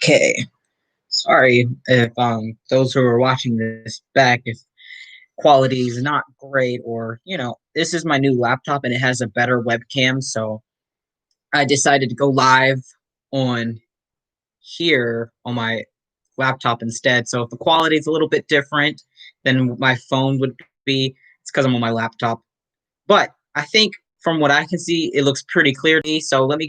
Okay. Sorry if those who are watching this back if quality is not great or this is my new laptop and it has a better webcam, so I decided to go live on here on my laptop instead. So if the quality is a little bit different than my phone would be, it's because I'm on my laptop. But I think from what I can see, it looks pretty clear to me. So let me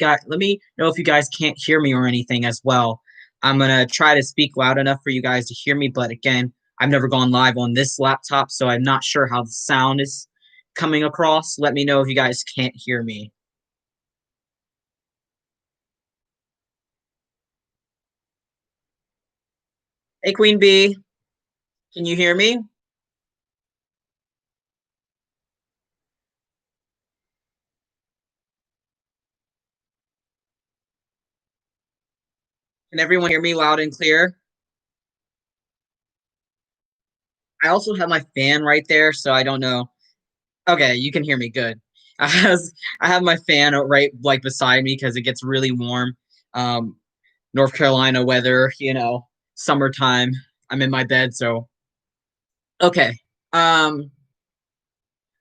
know if you guys can't hear me or anything as well. I'm gonna try to speak loud enough for you guys to hear me, but again, I've never gone live on this laptop, so I'm not sure how the sound is coming across. Let me know if you guys can't hear me. Hey, Queen Bee, can you hear me? Can everyone hear me loud and clear? I also have my fan right there, so I don't know. Okay, you can hear me good. I have my fan right like beside me because it gets really warm. Um, North Carolina weather, summertime. I'm in my bed, so okay. Um,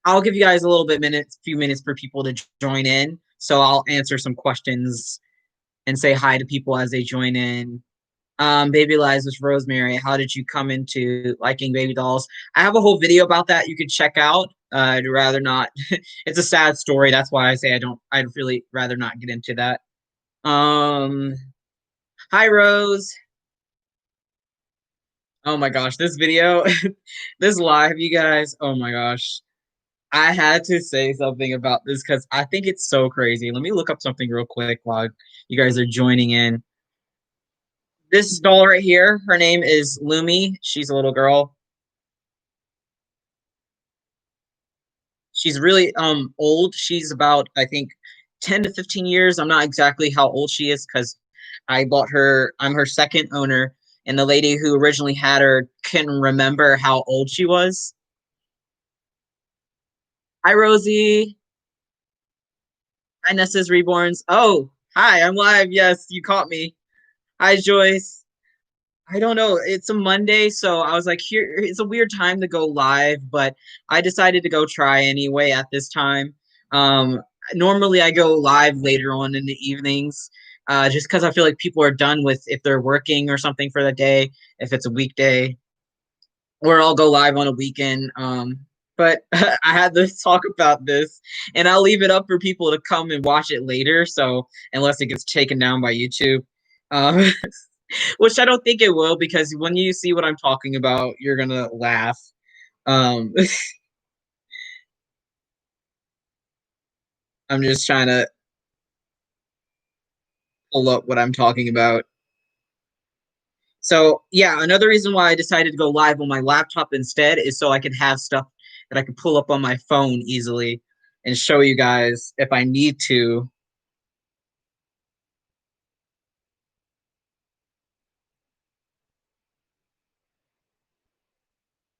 I'll give you guys a little bit few minutes for people to join in. So I'll answer some questions and say hi to people as they join in. Baby Lies with Rosemary. How did you come into liking baby dolls? I have a whole video about that you could check out. I'd rather not. It's a sad story. That's why I say I don't. I'd really rather not get into that. Um, Hi Rose. Oh my gosh, this video, this live, you guys. Oh my gosh, I had to say something about this because I think it's so crazy. Let me look up something real quick while you guys are joining in. This doll right here, her name is Lumi. She's a little girl. She's really old. She's about I think 10 to 15 years. I'm not exactly how old she is because I bought her. I'm her second owner, and the lady who originally had her can remember how old she was. Hi Rosie. Hi Nessa's Reborns. Oh, hi, I'm live. Yes, you caught me. Hi Joyce. I don't know. It's a Monday, so I was like, here, it's a weird time to go live, but I decided to go try anyway at this time. Um, Normally I go live later on in the evenings, just because I feel like people are done with if they're working or something for the day, if it's a weekday, or I'll go live on a weekend. But I had to talk about this, and I'll leave it up for people to come and watch it later. So unless it gets taken down by YouTube. Um, which I don't think it will because when you see what I'm talking about, you're gonna laugh. Um, I'm just trying to pull up what I'm talking about. So yeah, another reason why I decided to go live on my laptop instead is so I could have stuff that I could pull up on my phone easily and show you guys if I need to.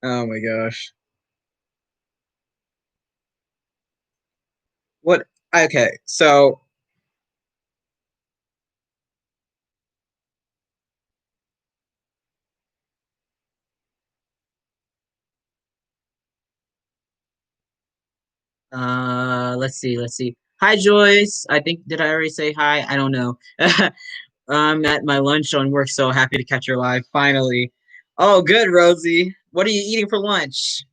Oh my gosh. What? Okay, so let's see. Hi Joyce. I think did I already say hi? I don't know. I'm at my lunch on work, so happy to catch your live finally. Oh, good, Rosie. What are you eating for lunch?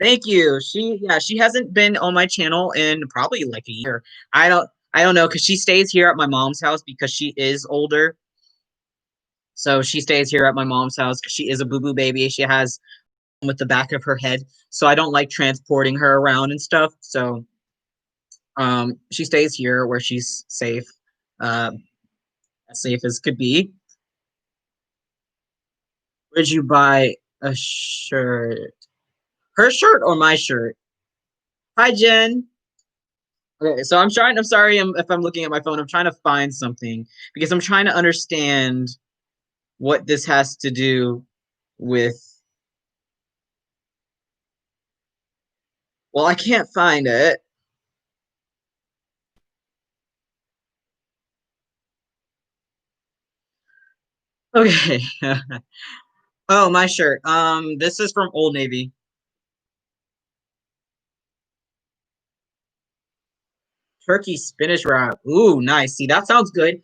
Thank you. She hasn't been on my channel in probably like a year. I don't know because she stays here at my mom's house because she is older. So she stays here at my mom's house because she is a boo boo baby. She has with the back of her head, so I don't like transporting her around and stuff. So she stays here where she's safe, uh, as safe as could be. Where'd you buy a shirt? Her shirt or my shirt? Hi, Jen. Okay, so I'm trying. I'm sorry if I'm looking at my phone. I'm trying to find something because I'm trying to understand what this has to do with. Well, I can't find it. Okay. Oh, my shirt. This is from Old Navy. Turkey spinach wrap. Ooh, nice. See, that sounds good.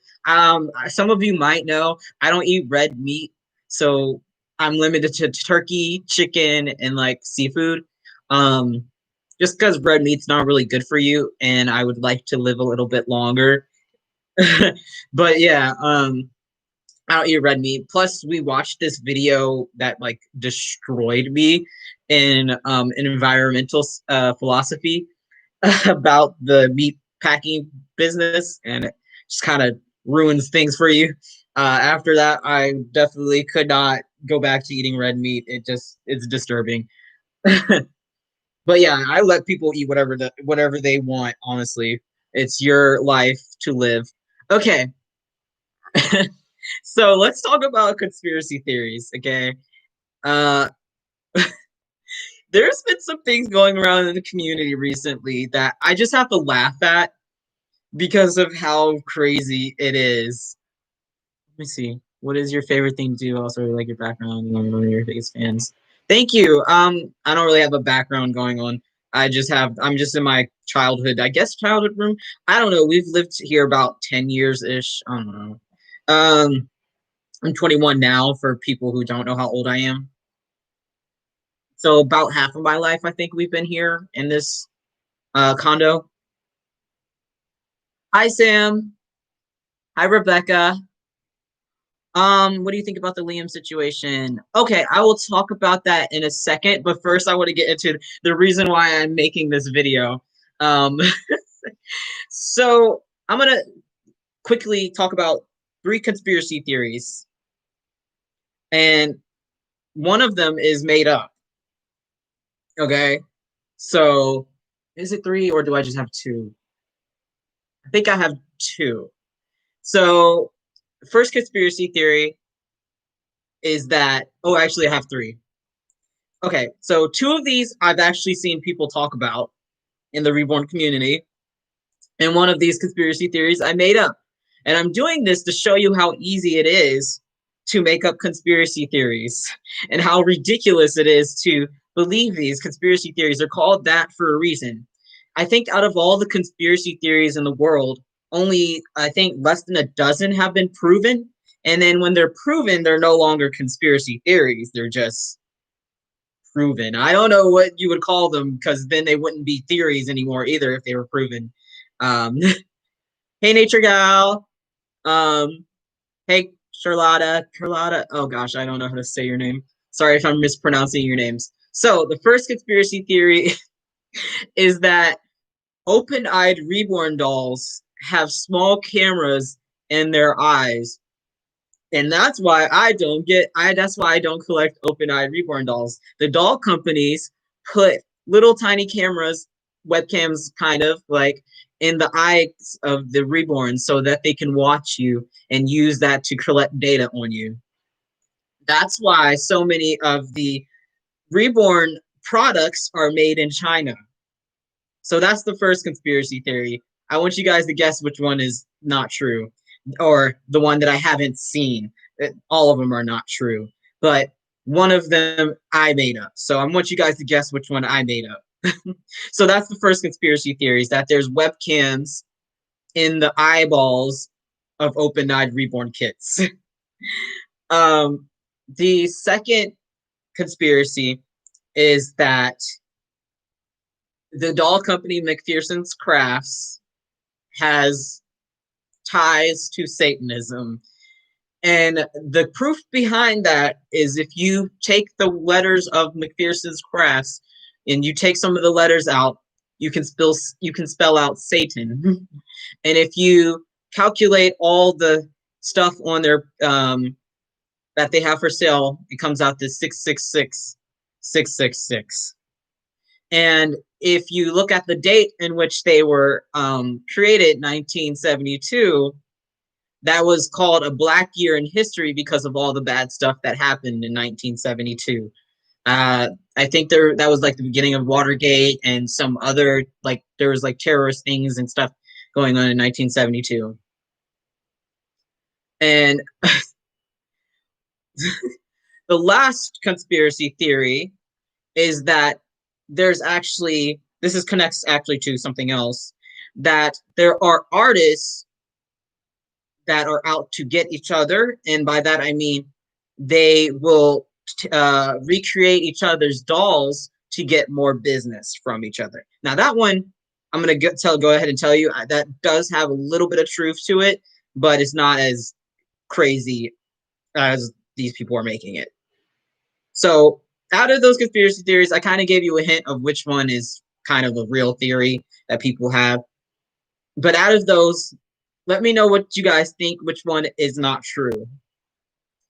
Some of you might know I don't eat red meat, so I'm limited to turkey, chicken, and like seafood. Um, just because red meat's not really good for you, and I would like to live a little bit longer. But yeah, I don't eat red meat. Plus, we watched this video that like destroyed me in environmental philosophy about the meat packing business, and it just kind of ruins things for you. After that, I definitely could not go back to eating red meat. It's disturbing. But yeah, I let people eat whatever they want. Honestly, it's your life to live. Okay, so let's talk about conspiracy theories. Okay, uh, there's been some things going around in the community recently that I just have to laugh at because of how crazy it is. Let me see. What is your favorite thing to do? Also, really like your background. I'm one of your biggest fans. Thank you. I don't really have a background going on. I'm just in my childhood, I guess childhood room. I don't know. We've lived here about 10 years ish. I don't know. Um, I'm 21 now for people who don't know how old I am. So about half of my life, I think we've been here in this condo. Hi, Sam. Hi, Rebecca. What do you think about the Liam situation? Okay, I will talk about that in a second, but first I want to get into the reason why I'm making this video. Um, so I'm gonna quickly talk about three conspiracy theories, and one of them is made up. Okay, so is it three or do I just have two? I think I have two. So, first conspiracy theory is that, oh, actually, I have three. Okay, so two of these I've actually seen people talk about in the Reborn community. And one of these conspiracy theories I made up. And I'm doing this to show you how easy it is to make up conspiracy theories and how ridiculous it is to believe these conspiracy theories. They're called that for a reason. I think out of all the conspiracy theories in the world, only I think less than a dozen have been proven. And then when they're proven, they're no longer conspiracy theories. They're just proven. I don't know what you would call them because then they wouldn't be theories anymore either if they were proven. Um, hey, Nature Gal. Um, hey, Charlotta. Oh gosh, I don't know how to say your name. Sorry if I'm mispronouncing your names. So the first conspiracy theory is that open-eyed reborn dolls have small cameras in their eyes, and that's why I don't collect open-eyed reborn dolls. The doll companies put little tiny cameras, webcams kind of like in the eyes of the reborn so that they can watch you and use that to collect data on you. That's why so many of the reborn products are made in China. So that's the first conspiracy theory. I want you guys to guess which one is not true, or the one that I haven't seen. All of them are not true, but one of them I made up. So I want you guys to guess which one I made up. So that's the first conspiracy theory, is that there's webcams in the eyeballs of open-eyed reborn kids. um, the second conspiracy is that the doll company McPherson's Crafts has ties to Satanism. And the proof behind that is if you take the letters of McPherson's Crafts and you take some of the letters out, you can spell out Satan. And if you calculate all the stuff on their that they have for sale, it comes out to 666 666. And if you look at the date in which they were created, 1972, that was called a black year in history because of all the bad stuff that happened in 1972. I think that was like the beginning of Watergate and some other, like there was like terrorist things and stuff going on in 1972. And The last conspiracy theory is that there's actually, this is connects actually to something else, that there are artists that are out to get each other, and by that I mean they will recreate each other's dolls to get more business from each other. Now that one, I'm gonna go ahead and tell you that does have a little bit of truth to it, but it's not as crazy as these people are making it. So out of those conspiracy theories, I kind of gave you a hint of which one is kind of a real theory that people have. But out of those, let me know what you guys think, which one is not true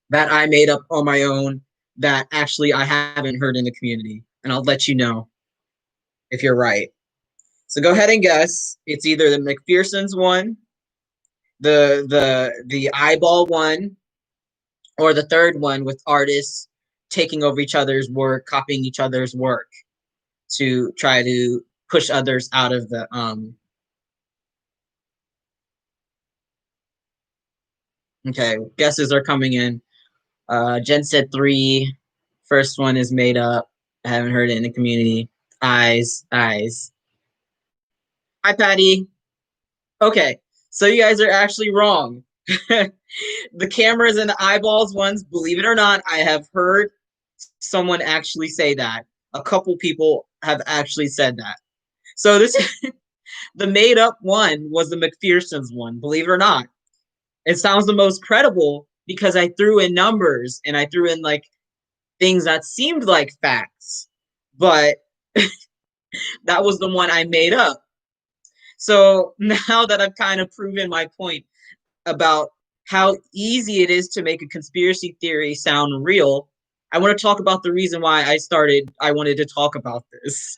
that I made up on my own, that actually I haven't heard in the community. And I'll let you know if you're right. So go ahead and guess. It's either the McPherson's one, the eyeball one, or the third one with artists taking over each other's work, copying each other's work to try to push others out of the okay, guesses are coming in. Jen said three. First one is made up. I haven't heard it in the community. Eyes. Hi, Patty. Okay, so you guys are actually wrong. The cameras and the eyeballs ones, believe it or not, I have heard someone actually say that. A couple people have actually said that. So this the made up one was the McPherson's one, believe it or not. It sounds the most credible because I threw in numbers and I threw in like things that seemed like facts, but that was the one I made up. So now that I've kind of proven my point about how easy it is to make a conspiracy theory sound real, I want to talk about the reason why I wanted to talk about this.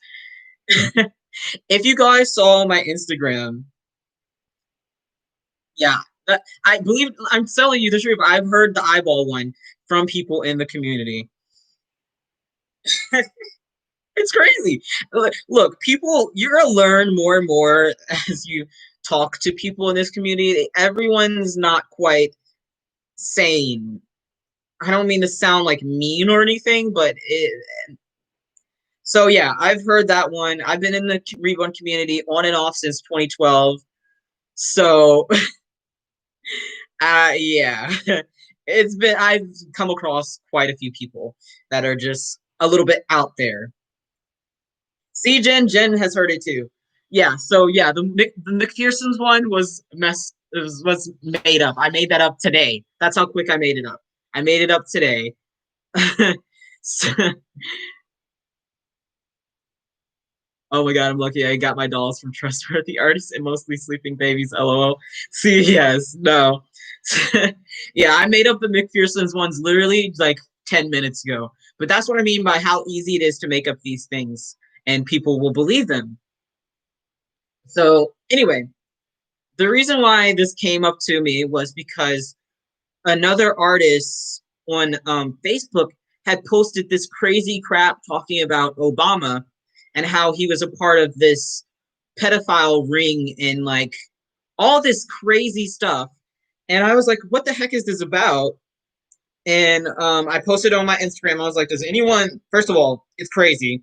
If you guys saw my Instagram, yeah, I believe I'm telling you the truth. I've heard the eyeball one from people in the community. It's crazy. Look, people, you're gonna learn more and more as you talk to people in this community. Everyone's not quite sane. I don't mean to sound like mean or anything, but so yeah, I've heard that one. I've been in the Reborn community on and off since 2012. So yeah. I've come across quite a few people that are just a little bit out there. See, Jen has heard it too. Yeah, so yeah, the McPherson's one was made up. I made that up today. That's how quick I made it up. I made it up today. So, oh my god, I'm lucky I got my dolls from trustworthy artists and mostly sleeping babies. LOL. See, yes, no. Yeah, I made up the McPherson's ones literally like 10 minutes ago. But that's what I mean by how easy it is to make up these things and people will believe them. So, anyway, the reason why this came up to me was because another artist on Facebook had posted this crazy crap talking about Obama and how he was a part of this pedophile ring and like all this crazy stuff. And I was like, what the heck is this about? And I posted on my Instagram. I was like, does anyone, first of all, it's crazy.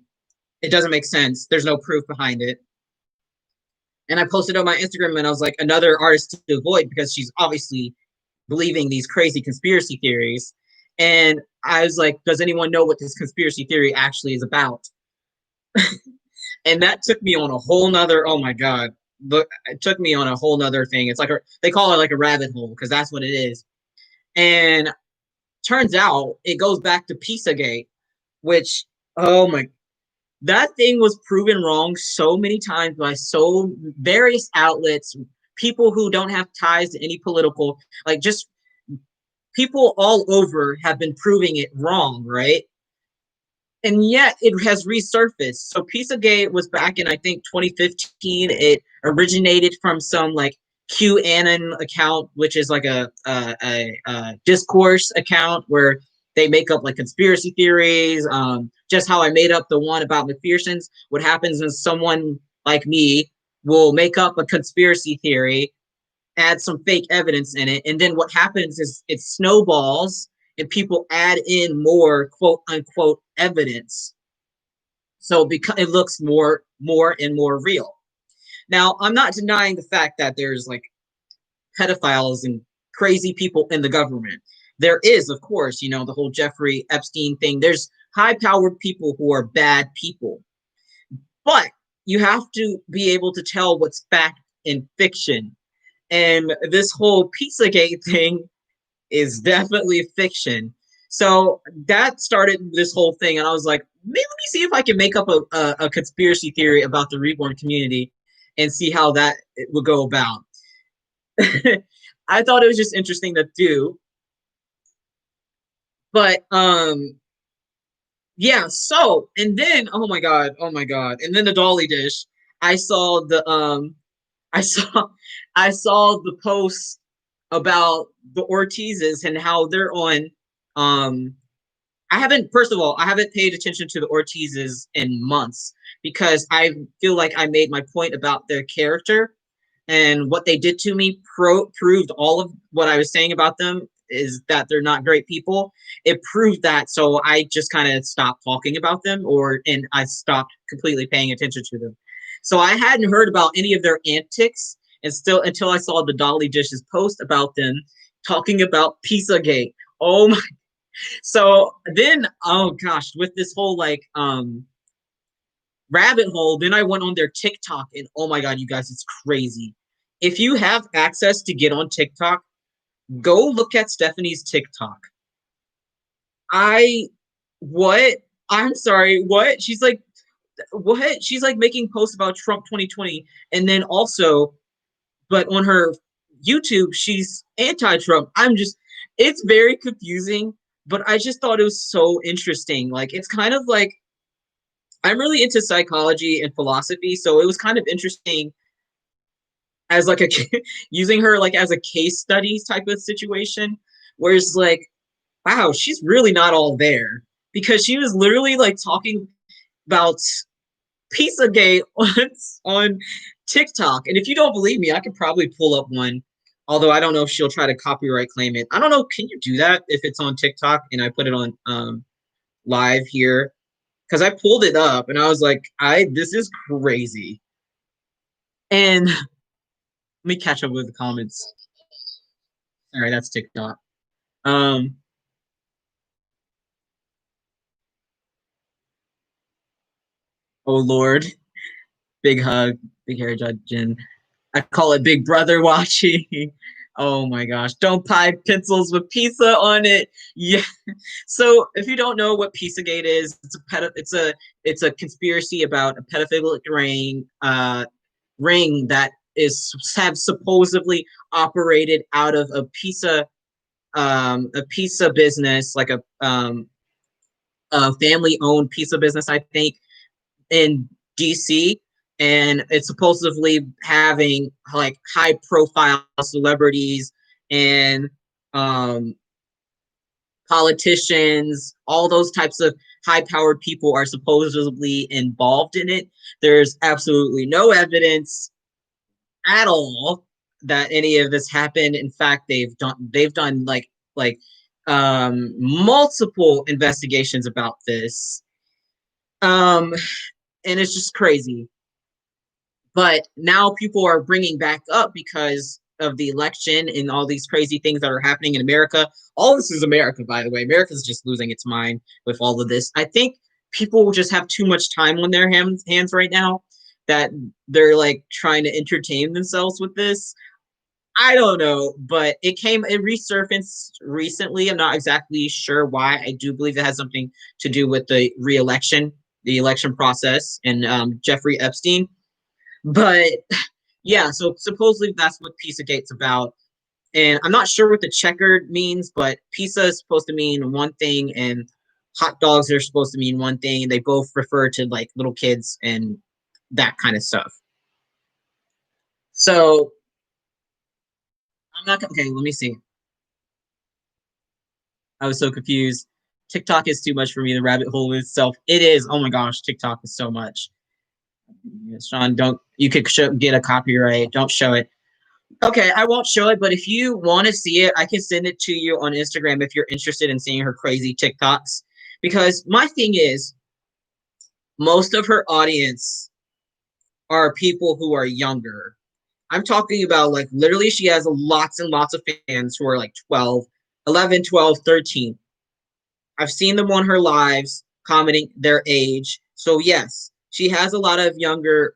It doesn't make sense. There's no proof behind it. And I posted on my Instagram and I was like, another artist to avoid because she's obviously believing these crazy conspiracy theories. And I was like, does anyone know what this conspiracy theory actually is about? And that took me on a whole nother, oh my God, look, it took me on a whole nother thing. It's like, they call it like a rabbit hole because that's what it is. And turns out it goes back to Pizzagate, which, oh my, that thing was proven wrong so many times by so various outlets, people who don't have ties to any political, like just people all over have been proving it wrong, right? And yet it has resurfaced. So Pizzagate was back in I think 2015. It originated from some like QAnon account, which is like a discourse account where they make up like conspiracy theories. Just how I made up the one about McPherson's. What happens is someone like me will make up a conspiracy theory, add some fake evidence in it, and then what happens is it snowballs and people add in more quote unquote evidence, so because it looks more and more real. Now, I'm not denying the fact that there's like pedophiles and crazy people in the government. There is, of course, the whole Jeffrey Epstein thing. There's high powered people who are bad people, but you have to be able to tell what's fact and fiction. And this whole Pizzagate thing is definitely fiction. So that started this whole thing, and I was like, maybe let me see if I can make up a conspiracy theory about the Reborn community and see how that would go about. I thought it was just interesting to do, but yeah. So and then oh my god, and then the Dolly dish. I saw the I saw I saw the post about the Ortizes and how they're on. Um, I haven't, first of all, I haven't paid attention to the Ortizes in months because I feel like I made my point about their character, and what they did to me proved all of what I was saying about them is that they're not great people. It proved that, so I just kind of stopped talking about them, and I stopped completely paying attention to them. So I hadn't heard about any of their antics, and still until I saw the Dolly Dishes post about them talking about Pizzagate. Oh my! So then, oh gosh, with this whole like rabbit hole. Then I went on their TikTok, and oh my god, you guys, it's crazy. If you have access to get on TikTok, go look at Stephanie's TikTok. I what? I'm sorry, what? She's like what? She's like making posts about Trump 2020, and then also, but on her YouTube, she's anti-Trump. It's very confusing, but I just thought it was so interesting. Like, it's kind of like I'm really into psychology and philosophy, so it was kind of interesting as like a using her like as a case studies type of situation, where it's like, wow, she's really not all there, because she was literally like talking about Pizzagate on TikTok. And if you don't believe me, I could probably pull up one. Although I don't know if she'll try to copyright claim it. I don't know. Can you do that if it's on TikTok and I put it on live here? Because I pulled it up and I was like, I this is crazy. And let me catch up with the comments. All right, that's TikTok. Um, oh Lord, big hug, big hair judging. I call it Big Brother watching. Oh my gosh, don't buy pencils with pizza on it. Yeah. So if you don't know what Pizzagate is, it's a conspiracy about a pedophilic ring that is have supposedly operated out of a pizza business, like a family owned pizza business, I think, in DC, and it's supposedly having like high profile celebrities and um, politicians, all those types of high powered people are supposedly involved in it. There's absolutely no evidence at all that any of this happened. In fact, they've done like multiple investigations about this. Um, and it's just crazy. But now people are bringing back up because of the election and all these crazy things that are happening in America. All this is America, by the way. America's just losing its mind with all of this. I think people just have too much time on their hands right now, that they're like trying to entertain themselves with this. I don't know, but it resurfaced recently. I'm not exactly sure why. I do believe it has something to do with the election process, and Jeffrey Epstein. But yeah, so supposedly that's what Pizzagate's about. And I'm not sure what the checkered means, but pizza is supposed to mean one thing, and hot dogs are supposed to mean one thing. And they both refer to like little kids and that kind of stuff. So I'm not okay. Let me see. I was so confused. TikTok is too much for me. The rabbit hole itself, it is. Oh my gosh, TikTok is so much. Sean, don't you could get a copyright? Don't show it. Okay, I won't show it, but if you want to see it, I can send it to you on Instagram if you're interested in seeing her crazy TikToks. Because my thing is, most of her audience are people who are younger. I'm talking about like literally she has lots and lots of fans who are like 12, 11, 12, 13. I've seen them on her lives commenting their age. So yes, she has a lot of younger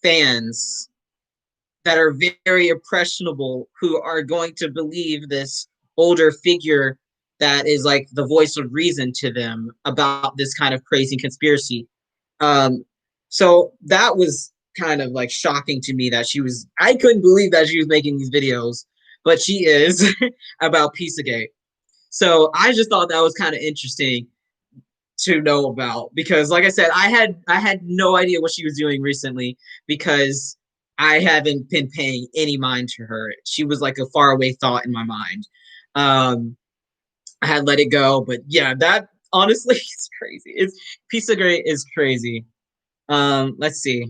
fans that are very impressionable who are going to believe this older figure that is like the voice of reason to them about this kind of crazy conspiracy. Um, so that was kind of like shocking to me that I couldn't believe that she was making these videos, but she is about Pizzagate. So I just thought that was kind of interesting to know about because like I said, I had no idea what she was doing recently because I haven't been paying any mind to her. She was like a faraway thought in my mind. I had let it go, but yeah, that honestly is crazy. It's Piece of Great is crazy. Let's see.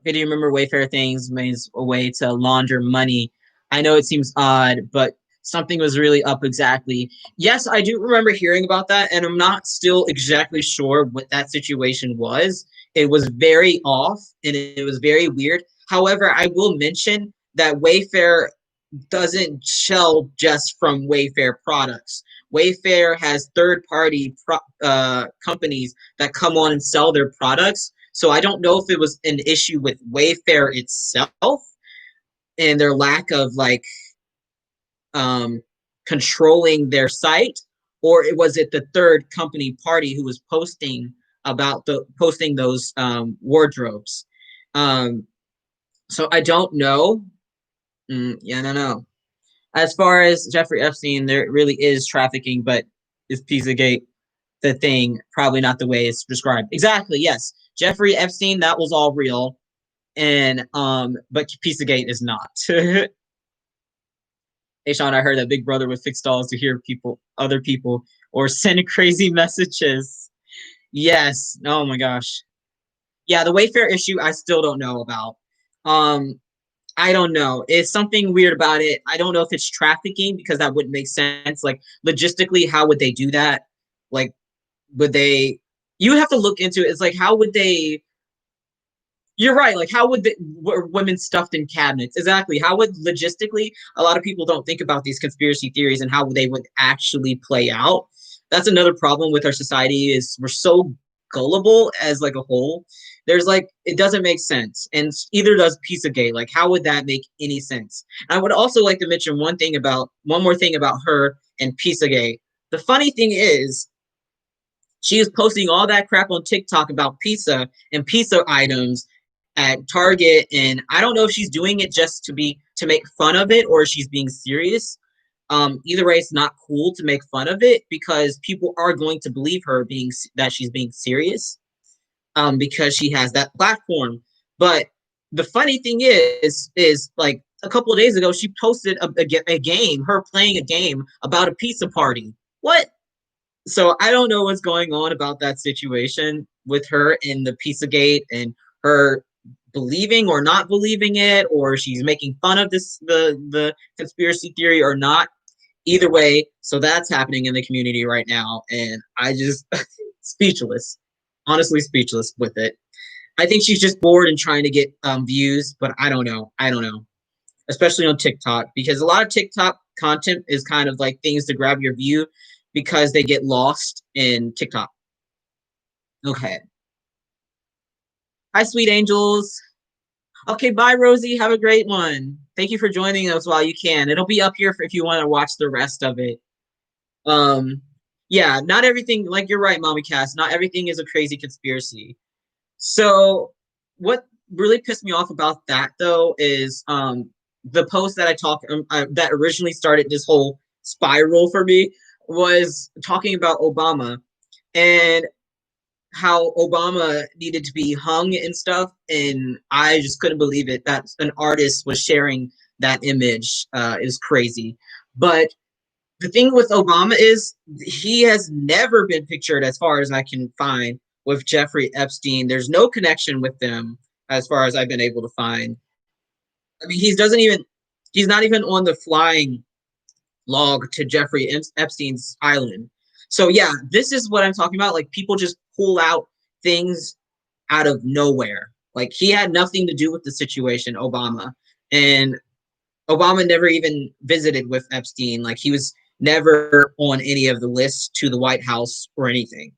Okay, do you remember Wayfair things means a way to launder money? I know it seems odd, but something was really up exactly. Yes, I do remember hearing about that, and I'm not still exactly sure what that situation was. It was very off and it was very weird. However, I will mention that Wayfair doesn't shell just from Wayfair products. Wayfair has companies that come on and sell their products. So I don't know if it was an issue with Wayfair itself and their lack of like um, controlling their site, or it was it the third company party who was posting those wardrobes. Um, so I don't know. Yeah, I don't know. As far as Jeffrey Epstein, there really is trafficking, but is Pizzagate the thing? Probably not the way it's described. Exactly. Yes, Jeffrey Epstein, that was all real, and but Pizzagate is not. Hey Sean, I heard that Big Brother would fix dolls to hear other people, or send crazy messages. Yes. Oh my gosh. Yeah, the Wayfair issue I still don't know about. Um, I don't know. It's something weird about it. I don't know if it's trafficking because that wouldn't make sense. Like logistically, how would they do that? Like, would they? You would have to look into it. It's like how would they? You're right. Like, how would were women stuffed in cabinets? Exactly. How would logistically? A lot of people don't think about these conspiracy theories and how they would actually play out. That's another problem with our society is we're so gullible as like a whole. There's like it doesn't make sense, and either does Pizzagate. Like, how would that make any sense? And I would also like to mention one more thing about her and Pizzagate. The funny thing is, she is posting all that crap on TikTok about pizza and pizza items at Target, and I don't know if she's doing it just to make fun of it or if she's being serious. Either way, it's not cool to make fun of it because people are going to believe her being that she's being serious. Because she has that platform. But the funny thing is like a couple of days ago, she posted a game, her playing a game about a pizza party. What? So I don't know what's going on about that situation with her in the Pizzagate and her believing or not believing it, or she's making fun of the conspiracy theory or not. Either way, so that's happening in the community right now, and I just speechless, honestly speechless with it. I think she's just bored and trying to get views, but I don't know. I don't know, especially on TikTok because a lot of TikTok content is kind of like things to grab your view because they get lost in TikTok. Okay. Hi, sweet angels. Okay, bye, Rosie. Have a great one. Thank you for joining us while you can. It'll be up here if you want to watch the rest of it. Um, yeah, not everything. Like you're right, Mommy Cass. Not everything is a crazy conspiracy. So, what really pissed me off about that though is the post that that originally started this whole spiral for me was talking about Obama and how Obama needed to be hung and stuff, and I just couldn't believe it that an artist was sharing that image. Is crazy, but the thing with Obama is he has never been pictured, as far as I can find, with Jeffrey Epstein. There's no connection with them as far as I've been able to find. I mean, he's not even on the flying log to Jeffrey Epstein's island. So yeah, this is what I'm talking about. Like people just pull out things out of nowhere. Like he had nothing to do with the situation, Obama. And Obama never even visited with Epstein. Like he was never on any of the lists to the White House or anything.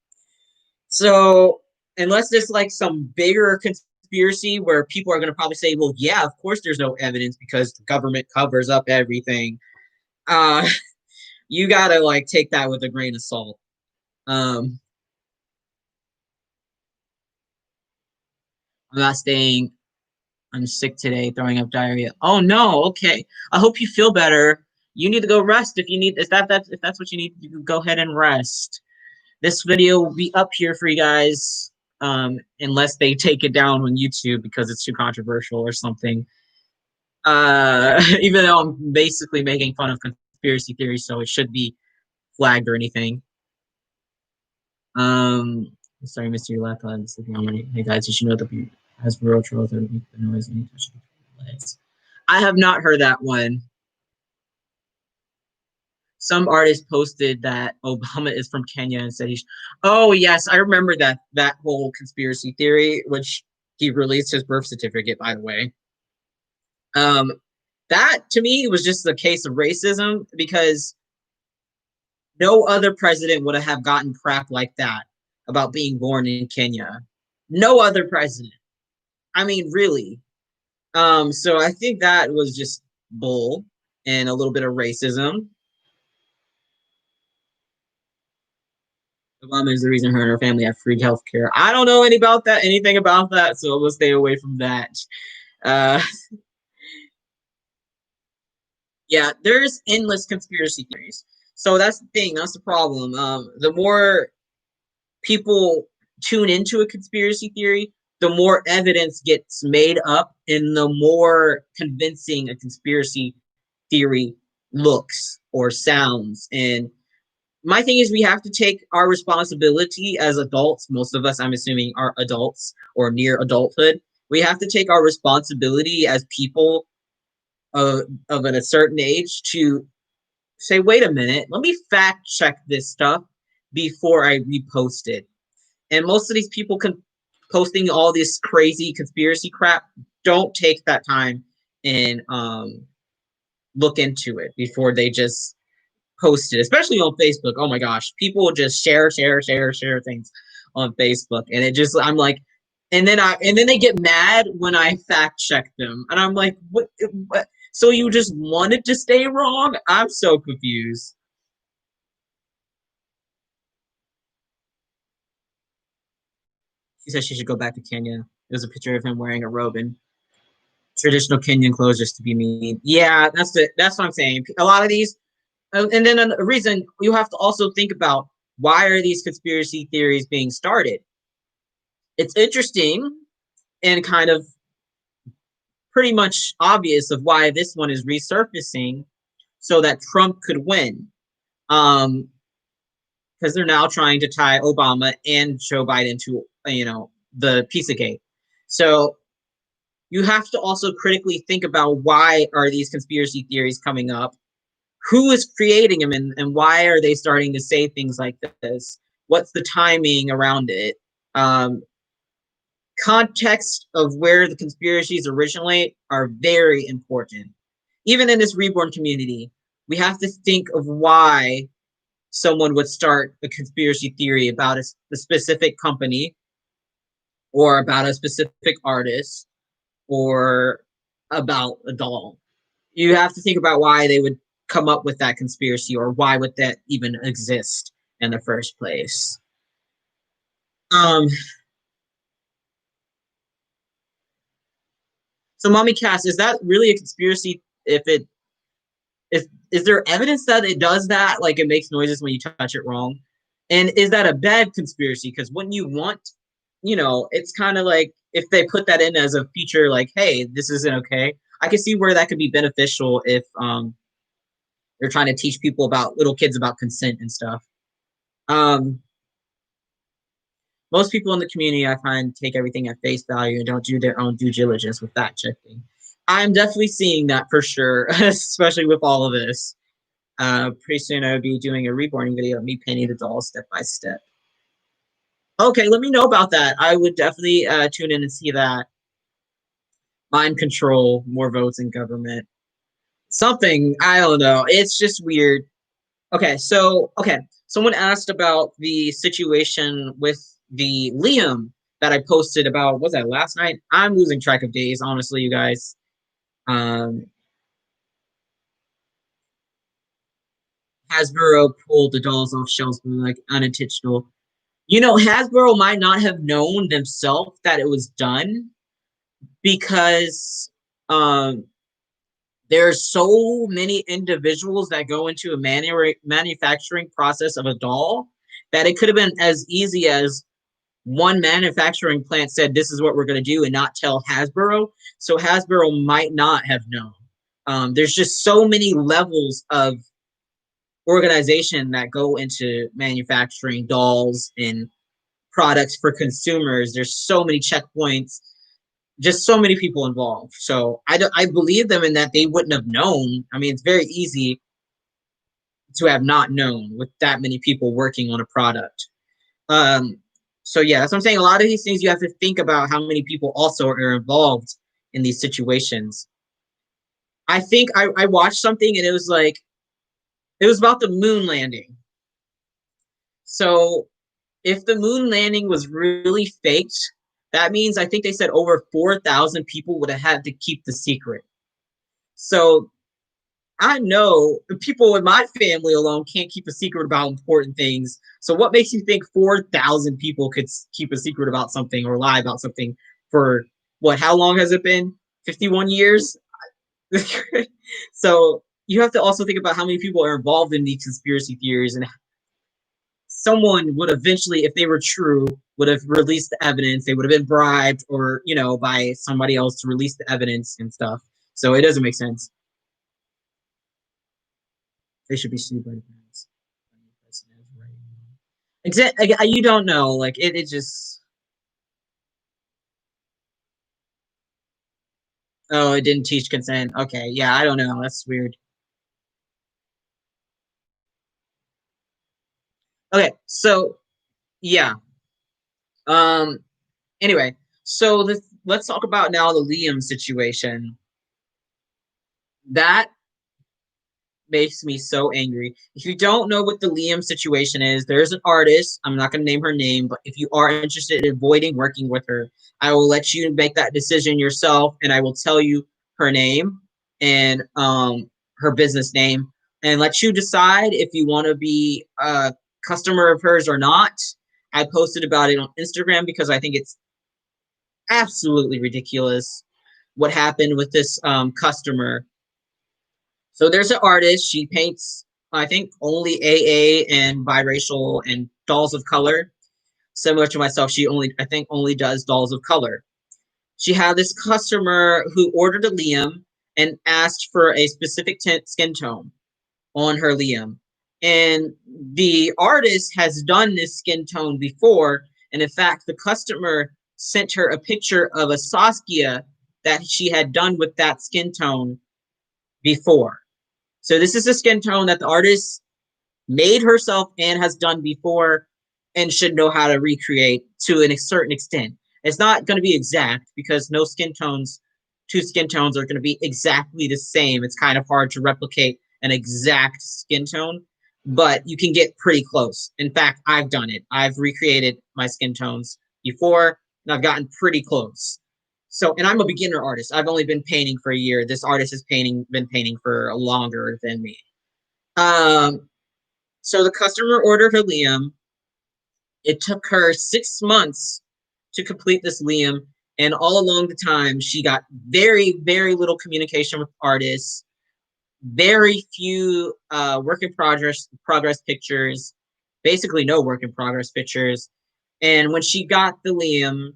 So unless there's like some bigger conspiracy where people are going to probably say, well, yeah, of course there's no evidence because the government covers up everything. Uh, you gotta like take that with a grain of salt. Um, I'm not staying. I'm sick today, throwing up diarrhea. Oh no, okay. I hope you feel better. You need to go rest if you need if that's what you need, you can go ahead and rest. This video will be up here for you guys, unless they take it down on YouTube because it's too controversial or something. Even though I'm basically making fun of conspiracy theories, so it should be flagged or anything. Um, sorry, Mr. Your laptop is sleeping already. Hey guys, you should know that he has real trolls that make the noise when you touch the legs. I have not heard that one. Some artist posted that Obama is from Kenya and said he's. Oh yes, I remember that whole conspiracy theory, which he released his birth certificate, by the way. Um, that to me was just a case of racism because no other president would have gotten crap like that about being born in Kenya. No other president. I mean, really. So I think that was just bull and a little bit of racism. Obama is the reason her and her family have free health care. I don't know anything about that, so we'll stay away from that. Uh, yeah, there's endless conspiracy theories. So that's the thing. That's the problem. The more people tune into a conspiracy theory, the more evidence gets made up, and the more convincing a conspiracy theory looks or sounds. And my thing is, we have to take our responsibility as adults. Most of us, I'm assuming, are adults or near adulthood. We have to take our responsibility as people of a certain age to say, wait a minute, let me fact check this stuff before I repost it. And most of these people posting all this crazy conspiracy crap don't take that time and look into it before they just post it, especially on Facebook. Oh my gosh, people will just share things on Facebook, and it just I'm like, and then they get mad when I fact check them, and I'm like, what? So you just wanted to stay wrong? I'm so confused. She said she should go back to Kenya. There's a picture of him wearing a robe and traditional Kenyan clothes just to be mean. Yeah, that's what I'm saying. A lot of these, and then a reason you have to also think about why are these conspiracy theories being started? It's interesting and kind of pretty much obvious of why this one is resurfacing so that Trump could win. Because they're now trying to tie Obama and Joe Biden to the Pizzagate. So you have to also critically think about why are these conspiracy theories coming up, who is creating them, and why are they starting to say things like this, what's the timing around it, context of where the conspiracies originate are very important. Even in this Reborn community, we have to think of why someone would start a conspiracy theory about a specific company or about a specific artist or about a doll. You have to think about why they would come up with that conspiracy or why would that even exist in the first place. Um, so Mommy Cass, is that really a conspiracy if it is there evidence that it does that? Like it makes noises when you touch it wrong? And is that a bad conspiracy? Because when you want, it's kind of like if they put that in as a feature, like, hey, this isn't okay. I can see where that could be beneficial if they're trying to teach people about little kids about consent and stuff. Um, most people in the community, I find, take everything at face value and don't do their own due diligence with fact checking. I'm definitely seeing that for sure, especially with all of this. Pretty soon I will be doing a reborn video of me painting the dolls step by step. Okay, let me know about that. I would definitely tune in and see that. Mind control, more votes in government. Something, I don't know. It's just weird. Okay. Someone asked about the situation with the Liam that I posted about, was that last night? I'm losing track of days, honestly, you guys. Um, Hasbro pulled the dolls off shelves from like unintentional. You know, Hasbro might not have known themselves that it was done because there's so many individuals that go into a manufacturing process of a doll that it could have been as easy as one manufacturing plant said this is what we're going to do and not tell Hasbro. So Hasbro might not have known. There's just so many levels of organization that go into manufacturing dolls and products for consumers. There's so many checkpoints, just so many people involved. So I believe them in that they wouldn't have known. I mean, it's very easy to have not known with that many people working on a product. Um, so yeah, that's what I'm saying. A lot of these things you have to think about how many people also are involved in these situations. I think I watched something and it was like it was about the moon landing. So if the moon landing was really faked, that means I think they said over 4,000 people would have had to keep the secret. So I know people in my family alone can't keep a secret about important things. So what makes you think 4,000 people could keep a secret about something or lie about something for what? How long has it been? 51 years? So you have to also think about how many people are involved in these conspiracy theories and someone would eventually, if they were true, would have released the evidence. They would have been bribed or, you know, by somebody else to release the evidence and stuff. So it doesn't make sense. They should be sued by the parents. Exactly. You don't know. Like it just. Oh, it didn't teach consent. Okay, yeah, I don't know. That's weird. Okay, so yeah. Um. Anyway, so let's talk about now the Liam situation. That makes me so angry. If you don't know what the Liam situation is, there's an artist. I'm not going to name her name, but if you are interested in avoiding working with her, I will let you make that decision yourself, and I will tell you her name and her business name, and let you decide if you want to be a customer of hers or not. I posted about it on Instagram because I think it's absolutely ridiculous what happened with this customer. So there's an artist. She paints, I think, only AA and biracial and dolls of color. Similar to myself, she only, I think, only does dolls of color. She had this customer who ordered a Liam and asked for a specific skin tone on her Liam. And the artist has done this skin tone before. And in fact, the customer sent her a picture of a Saskia that she had done with that skin tone before. So this is a skin tone that the artist made herself and has done before and should know how to recreate to a certain extent. It's not going to be exact because no skin tones, two skin tones are going to be exactly the same. It's kind of hard to replicate an exact skin tone, but you can get pretty close. In fact, I've done it. I've recreated my skin tones before and I've gotten pretty close. So, and I'm a beginner artist. I've only been painting for a year. This artist has been painting for longer than me. Um, so the customer ordered her Liam. It took her 6 months to complete this Liam, and all along the time, she got very, very little communication with artists, very few work in progress pictures, basically no work in progress pictures. And when she got the Liam,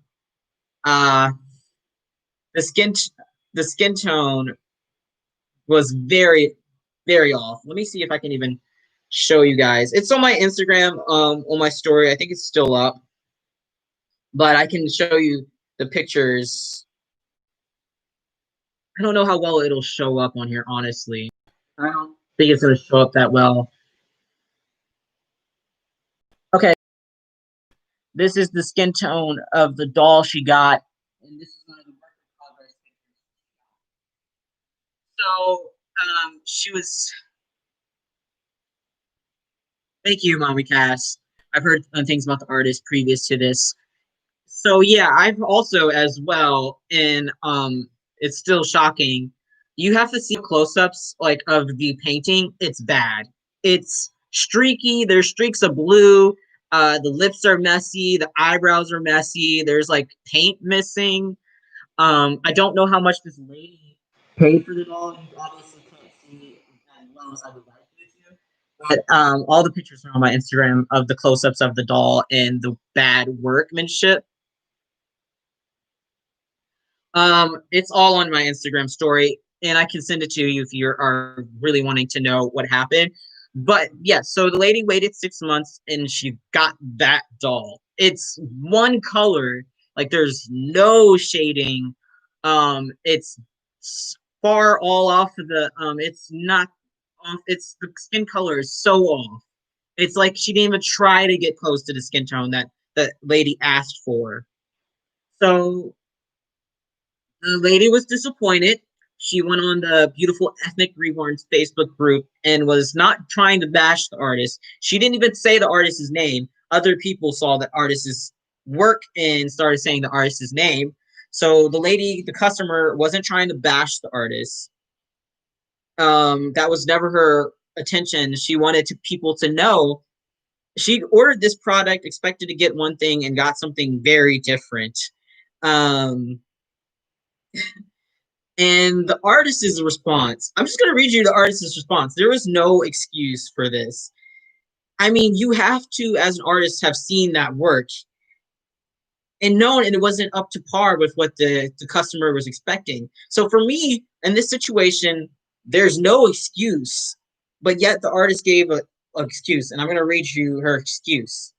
uh, the skin the skin tone was very, very off. Let me see if I can even show you guys. It's on my Instagram, on my story. I think it's still up. but I can show you the pictures. I don't know how well it'll show up on here, honestly. I don't think it's going to show up that well. Okay, this is the skin tone of the doll she got, and this is one of the work in progress pictures. So, she was. Thank you, Mommy Cass. I've heard things about the artist previous to this. So yeah, I've also as well, and it's still shocking. You have to see close-ups like of the painting. It's bad. It's streaky. There's streaks of blue. The lips are messy. The eyebrows are messy. There's like paint missing. I don't know how much this lady paid for the doll. You obviously can't see as well as I would like you to. But all the pictures are on my Instagram of the close-ups of the doll and the bad workmanship. It's all on my Instagram story, and I can send it to you if you are really wanting to know what happened. But yeah, so the lady waited 6 months and she got that doll. It's one color, like there's no shading. It's far all off of the it's not off, it's the skin color is so off. It's like she didn't even try to get close to the skin tone that the lady asked for. So the lady was disappointed. She went on the Beautiful Ethnic Reborn's Facebook group and was not trying to bash the artist. She didn't even say the artist's name. Other people saw the artist's work and started saying the artist's name. So the lady, the customer, wasn't trying to bash the artist. That was never her attention. She wanted people to know she ordered this product, expected to get one thing, and got something very different. Um, And the artist's response, I'm just going to read you the artist's response. There was no excuse for this. I mean, you have to, as an artist, have seen that work and known and it wasn't up to par with what the customer was expecting. So for me, in this situation, there's no excuse, but yet the artist gave a excuse. And I'm going to read you her excuse.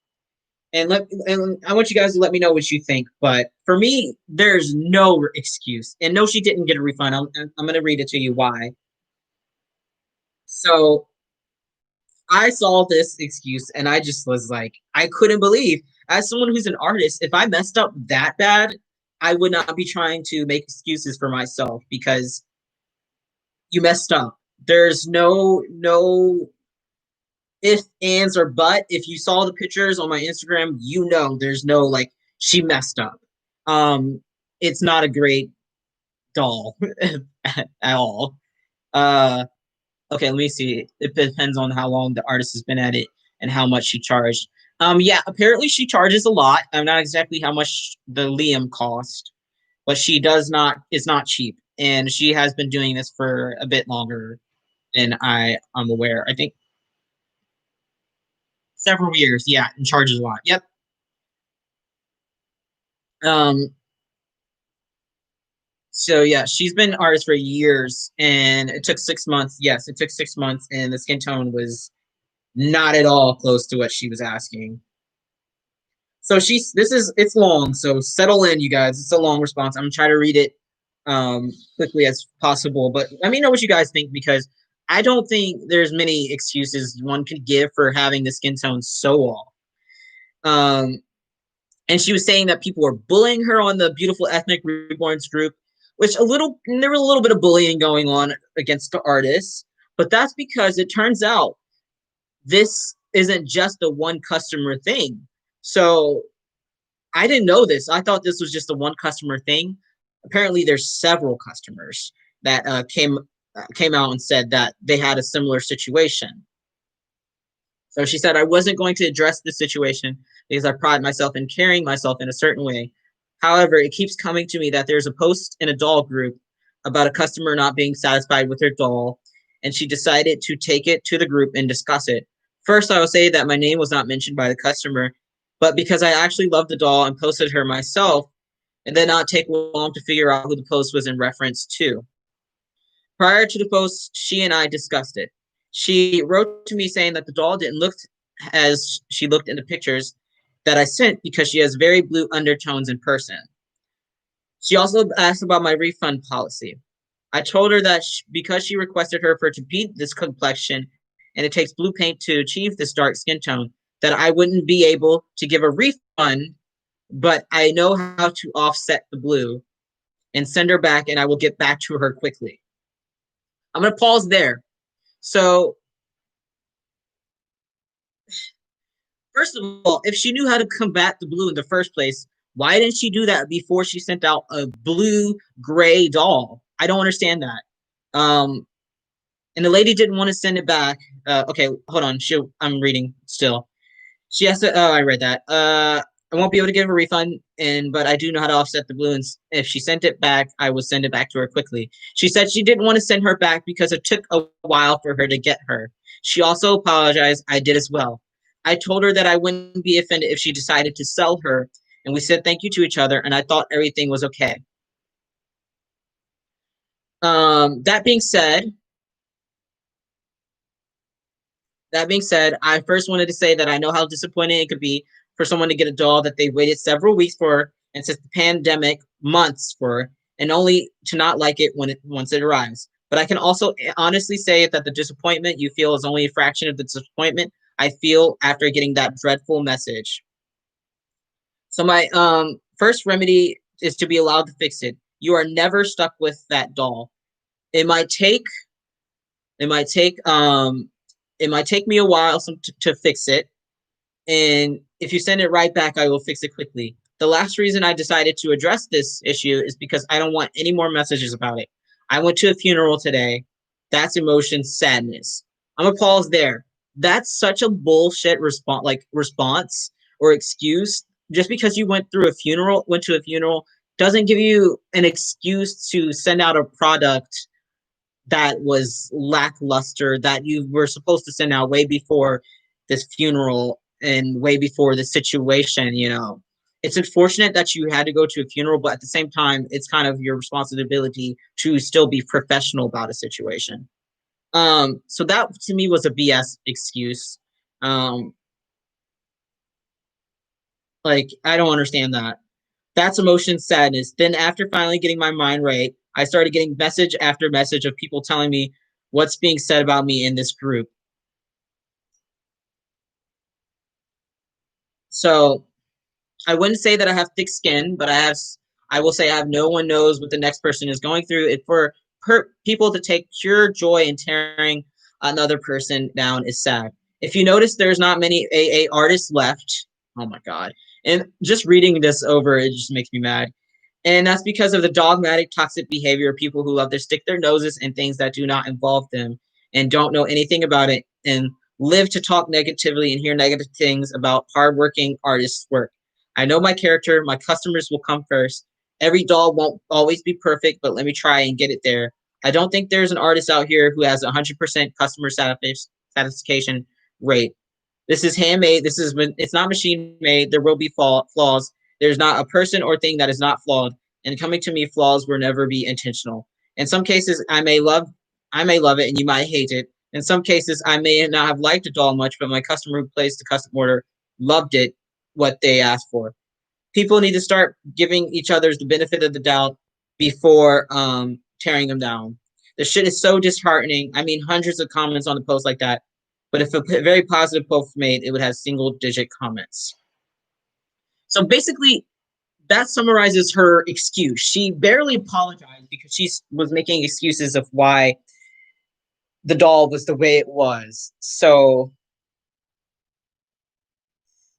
And I want you guys to let me know what you think. But for me, there's no excuse, and no, she didn't get a refund. I'm going to read it to you why. So I saw this excuse, and I just was like, I couldn't believe. As someone who's an artist, if I messed up that bad, I would not be trying to make excuses for myself because you messed up. There's no if, ands, or but. If you saw the pictures on my Instagram, you know there's no like she messed up. Um, it's not a great doll at all. Uh, okay, let me see. It depends on how long the artist has been at it and how much she charged. Yeah, apparently she charges a lot. I'm not exactly how much the Liam cost, but she does not is not cheap, and she has been doing this for a bit longer than I'm aware. I think several years. Yeah, and charges a lot. Yep. Um, so yeah, she's been an artist for years, and it took 6 months. Yes, it took 6 months, and the skin tone was not at all close to what she was asking. So it's long, so settle in, you guys. It's a long response. I'm gonna try to read it quickly as possible, but let me know what you guys think because I don't think there's many excuses one could give for having the skin tone so off. Um, and she was saying that people were bullying her on the Beautiful Ethnic Reborns group, which there was a little bit of bullying going on against the artists, but that's because it turns out this isn't just a one customer thing. So I didn't know this. I thought this was just a one customer thing. Apparently, there's several customers that came out and said that they had a similar situation. So she said, I wasn't going to address this situation because I pride myself in carrying myself in a certain way. However, it keeps coming to me that there's a post in a doll group about a customer not being satisfied with their doll, and she decided to take it to the group and discuss it. First, I will say that my name was not mentioned by the customer, but because I actually loved the doll and posted her myself, it did not take long to figure out who the post was in reference to. Prior to the post, she and I discussed it. She wrote to me saying that the doll didn't look as she looked in the pictures, that I sent because she has very blue undertones in person. She also asked about my refund policy. I told her that because she requested her for to be this complexion and it takes blue paint to achieve this dark skin tone, that I wouldn't be able to give a refund, but I know how to offset the blue and send her back, and I will get back to her quickly. I'm going to pause there. So, first of all, if she knew how to combat the blue in the first place, why didn't she do that before she sent out a blue gray doll? I don't understand that. And the lady didn't want to send it back. Okay, hold on. I'm reading still. She has to. Oh, I read that. I won't be able to give a refund, but I do know how to offset the blue. And if she sent it back, I will send it back to her quickly. She said she didn't want to send her back because it took a while for her to get her. She also apologized. I did as well. I told her that I wouldn't be offended if she decided to sell her, and we said thank you to each other. And I thought everything was okay. That being said, I first wanted to say that I know how disappointing it could be for someone to get a doll that they waited several weeks for and since the pandemic months for, and only to not like it once it arrives. But I can also honestly say that the disappointment you feel is only a fraction of the disappointment I feel after getting that dreadful message. So my first remedy is to be allowed to fix it. You are never stuck with that doll. It might take it might take it might take me a while to fix it, and if you send it right back, I will fix it quickly. The last reason I decided to address this issue is because I don't want any more messages about it. I went to a funeral today. That's emotion, sadness. I'm gonna pause there. That's such a bullshit response or excuse. Just because you went to a funeral, doesn't give you an excuse to send out a product that was lackluster that you were supposed to send out way before this funeral and way before the situation, it's unfortunate that you had to go to a funeral, but at the same time it's kind of your responsibility to still be professional about a situation. So that to me was a BS excuse. um like, I don't understand that. That's emotion, sadness. Then after finally getting my mind right, I started getting message after message of people telling me what's being said about me in this group. So I wouldn't say that I have thick skin, but I will say I have no one knows what the next person is going through. It for people to take pure joy in tearing another person down is sad. If you notice, there's not many AA artists left. Oh my god! And just reading this over, it just makes me mad. And that's because of the dogmatic, toxic behavior of people who love to stick their noses in things that do not involve them and don't know anything about it and live to talk negatively and hear negative things about hardworking artists' work. I know my character, my customers will come first. Every doll won't always be perfect, but let me try and get it there. I don't think there's an artist out here who has a 100% customer satisfaction rate. This is handmade. It's not machine made. There will be flaws. There's not a person or thing that is not flawed. And coming to me, flaws will never be intentional. In some cases, I may love it, and you might hate it. In some cases, I may not have liked it all much, but my customer who placed the custom order loved it, what they asked for. People need to start giving each other the benefit of the doubt before tearing them down. The shit is so disheartening. I mean, hundreds of comments on the post like that. But if a very positive post made, it would have single digit comments. So basically, that summarizes her excuse. She barely apologized because she was making excuses of why the doll was the way it was. So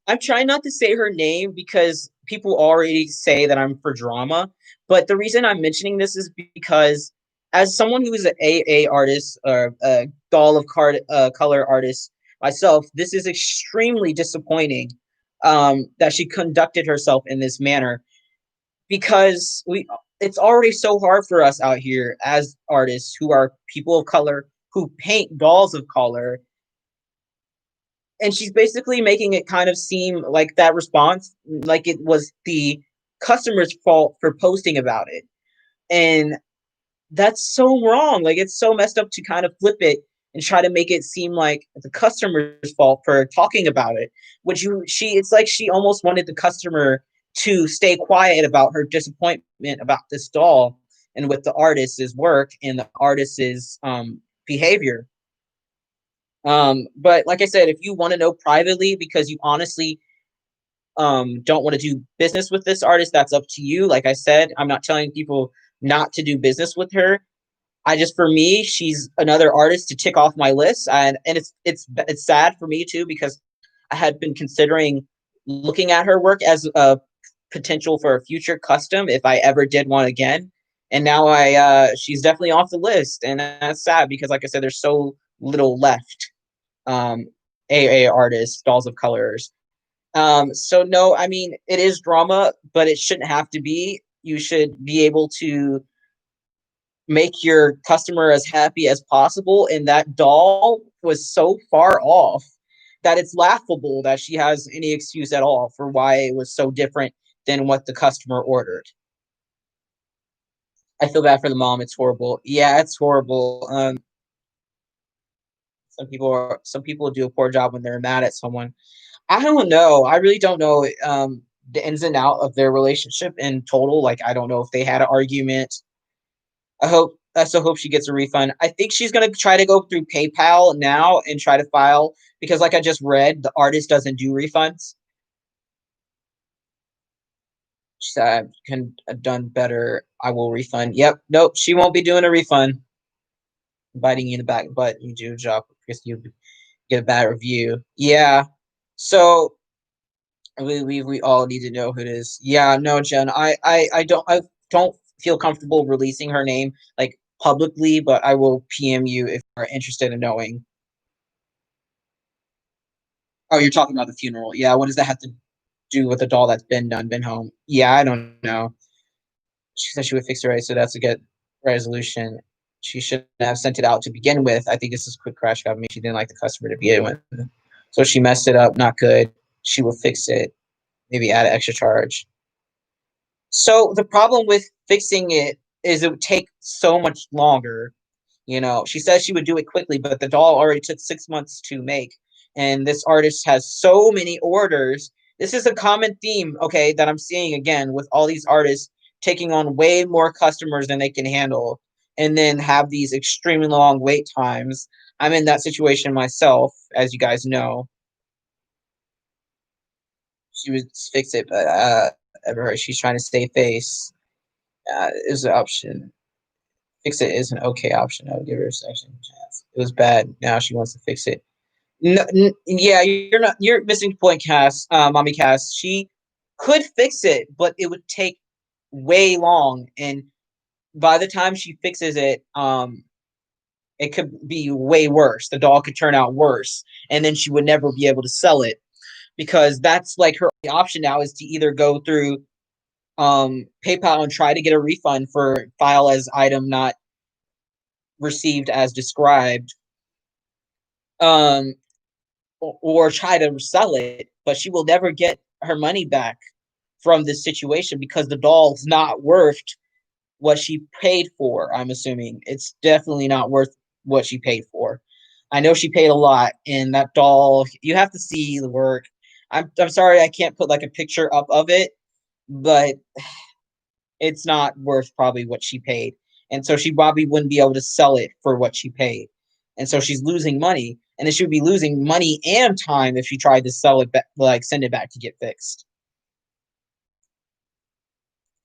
I'm trying not to say her name because people already say that I'm for drama. But the reason I'm mentioning this is because, as someone who is an AA artist or a doll of color artist myself, this is extremely disappointing that she conducted herself in this manner because it's already so hard for us out here as artists who are people of color who paint dolls of color, and she's basically making it kind of seem like that response like it was the customer's fault for posting about it. And that's so wrong. Like, it's so messed up to kind of flip it and try to make it seem like the customer's fault for talking about it. Which you she it's like she almost wanted the customer to stay quiet about her disappointment about this doll and with the artist's work and the artist's behavior. But like I said, if you want to know privately because you honestly don't want to do business with this artist, that's up to you. Like I said, I'm not telling people not to do business with her. I just for me, she's another artist to tick off my list, and it's sad for me too because I had been considering looking at her work as a potential for a future custom if I ever did one again. And now I she's definitely off the list, and that's sad because like I said, there's so little left. Um, AA artists, dolls of colors. So no, I mean it is drama, but it shouldn't have to be. You should be able to make your customer as happy as possible. And that doll was so far off that it's laughable that she has any excuse at all for why it was so different than what the customer ordered. I feel bad for the mom. It's horrible. Yeah, it's horrible. Some people do a poor job when they're mad at someone. I don't know. I really don't know the ins and out of their relationship in total. Like I don't know if they had an argument. I still hope she gets a refund. I think she's gonna try to go through PayPal now and try to file because like I just read, the artist doesn't do refunds. She said I can have done better. I will refund. Yep. Nope. She won't be doing a refund. Biting you in the back, but you do a job because you get a bad review. Yeah. So we all need to know who it is. Yeah, no, Jen, I don't feel comfortable releasing her name like publicly, but I will PM you if you're interested in knowing. Oh, you're talking about the funeral. Yeah, what does that have to do with the doll that's been done, been home? Yeah, I don't know. She said she would fix it right, so that's a good resolution. She shouldn't have sent it out to begin with. I think this is quick crash job. I mean, she didn't like the customer to begin with. So she messed it up, not good. She will fix it, maybe add an extra charge. So the problem with fixing it is it would take so much longer. You know, she says she would do it quickly, but the doll already took 6 months to make. And this artist has so many orders. This is a common theme, okay, that I'm seeing again with all these artists taking on way more customers than they can handle and then have these extremely long wait times. I'm in that situation myself, as you guys know. She would fix it, but she's trying to stay face. Is an option. Fix it is an okay option. I would give her a second chance. It was bad. Now she wants to fix it. No, yeah, you're not. You're missing the point, Cass. Mommy Cass. She could fix it, but it would take way long, and by the time she fixes it, it could be way worse. The doll could turn out worse, and then she would never be able to sell it because that's like her only option now is to either go through PayPal and try to get a refund for file as item not received as described, um, or try to sell it, but she will never get her money back from this situation because the doll's not worth what she paid for. I'm assuming it's definitely not worth what she paid for. I know she paid a lot, and that doll, you have to see the work. I'm sorry I can't put like a picture up of it, but it's not worth probably what she paid. And so she probably wouldn't be able to sell it for what she paid. And so she's losing money. And then she would be losing money and time if she tried to sell it back, like send it back to get fixed.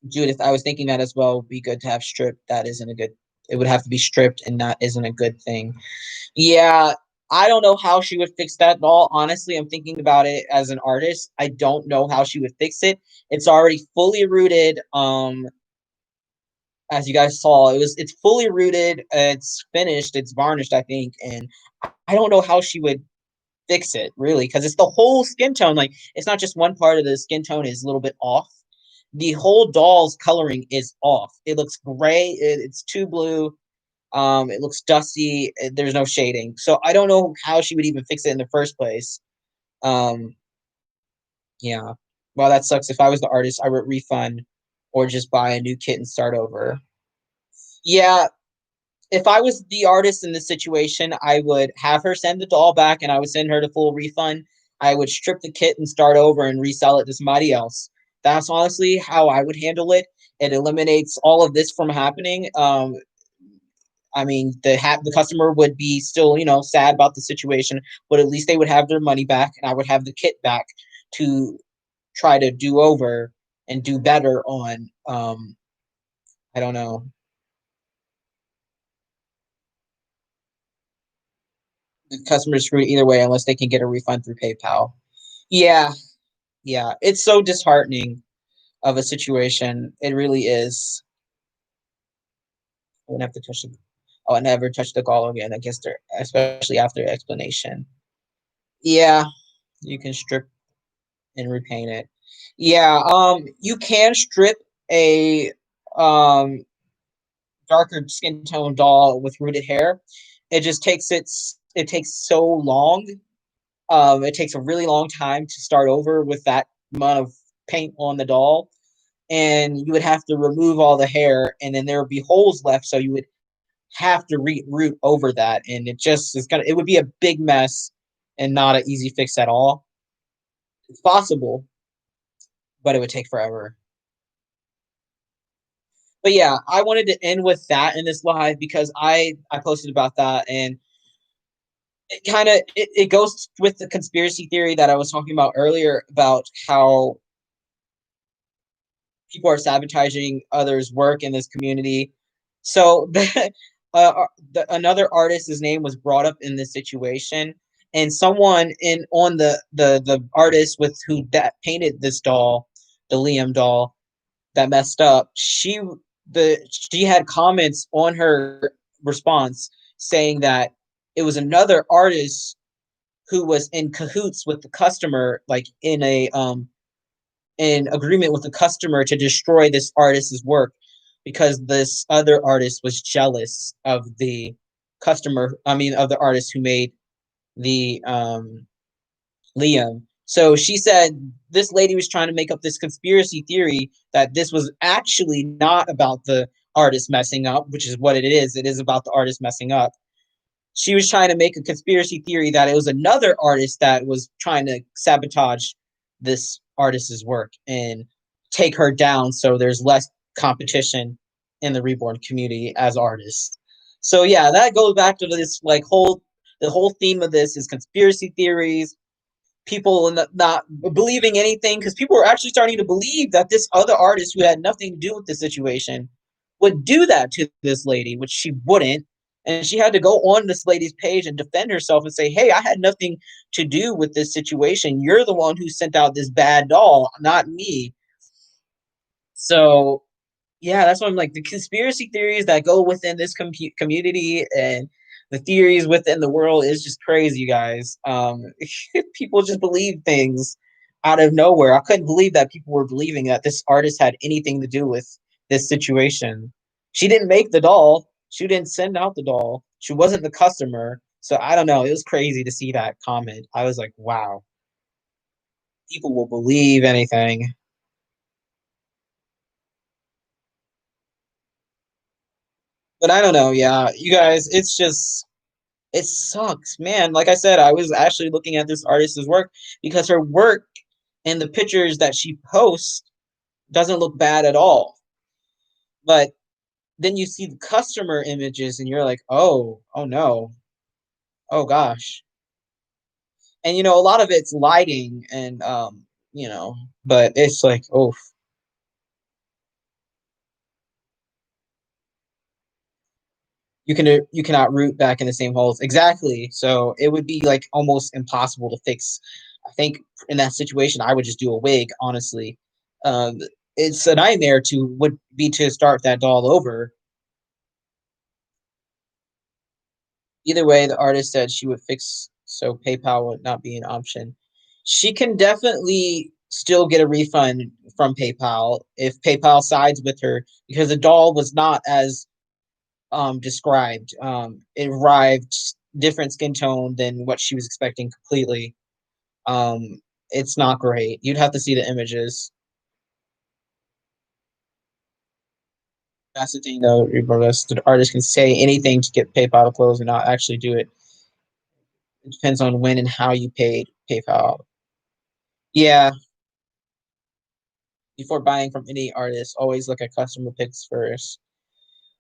Judith, I was thinking that as well would be good to have stripped. That isn't a good, it would have to be stripped, and that isn't a good thing. Yeah, I don't know how she would fix that doll. Honestly, I'm thinking about it as an artist. I don't know how she would fix it. It's already fully rooted. As you guys saw, it's fully rooted, it's finished, it's varnished, I think, and I don't know how she would fix it really because it's the whole skin tone. Like it's not just one part of the skin tone is a little bit off. The whole doll's coloring is off. It looks gray. It's too blue. It looks dusty. There's no shading. So I don't know how she would even fix it in the first place. Um, yeah. Well, that sucks. If I was the artist, I would refund or just buy a new kit and start over. Yeah, if I was the artist in this situation, I would have her send the doll back and I would send her the full refund. I would strip the kit and start over and resell it to somebody else. That's honestly how I would handle it. It eliminates all of this from happening. I mean, the customer would be still, sad about the situation, but at least they would have their money back, and I would have the kit back to try to do over and do better on. I don't know, the customer's screwed either way unless they can get a refund through PayPal. Yeah, yeah, it's so disheartening of a situation. It really is. I wouldn't have to touch the. I'll never touch the gall again. I guess there, especially after explanation. Yeah, you can strip and repaint it. Yeah, you can strip a um darker skin tone doll with rooted hair. It takes so long. It takes a really long time to start over with that amount of paint on the doll, and you would have to remove all the hair, and then there would be holes left, so you would have to root over that, and it would be a big mess and not an easy fix at all. It's possible, but it would take forever. But yeah, I wanted to end with that in this live because I posted about that, and it goes with the conspiracy theory that I was talking about earlier about how people are sabotaging others' work in this community. So another artist's name was brought up in this situation, and someone in on the artist with who that painted this doll, the Liam doll that messed up. She had comments on her response saying that it was another artist who was in cahoots with the customer, like in agreement with the customer to destroy this artist's work because this other artist was jealous of the customer. I mean, of the artist who made the Liam. So she said this lady was trying to make up this conspiracy theory that this was actually not about the artist messing up, which is what it is. It is about the artist messing up. She was trying to make a conspiracy theory that it was another artist that was trying to sabotage this artist's work and take her down so there's less competition in the Reborn community as artists. So yeah, that goes back to this like whole the whole theme of this is conspiracy theories, people not believing anything because people were actually starting to believe that this other artist who had nothing to do with the situation would do that to this lady, which she wouldn't. And she had to go on this lady's page and defend herself and say, hey, I had nothing to do with this situation. You're the one who sent out this bad doll, not me. So yeah, that's what I'm like. The conspiracy theories that go within this community and the theories within the world is just crazy, you guys. People just believe things out of nowhere. I couldn't believe that people were believing that this artist had anything to do with this situation. She didn't make the doll. She didn't send out the doll. She wasn't the customer. So I don't know. It was crazy to see that comment. I was like, wow, people will believe anything. But I don't know. Yeah, you guys, it sucks, man. Like I said, I was actually looking at this artist's work because her work and the pictures that she posts doesn't look bad at all. But then you see the customer images and you're like, oh no, oh gosh. And a lot of it's lighting and you know, but it's like, oh, you cannot root back in the same holes exactly. So it would be like almost impossible to fix. I think in that situation I would just do a wig, honestly. um it's a nightmare to would be to start that doll over. Either way, the artist said she would fix so PayPal would not be an option. She can definitely still get a refund from PayPal if PayPal sides with her because the doll was not as described. It arrived different skin tone than what she was expecting completely. It's not great. You'd have to see the images. That's the thing, though. Regardless, the artist can say anything to get PayPal to close and not actually do it. It depends on when and how you paid PayPal. Yeah, before buying from any artist, always look at customer pics first.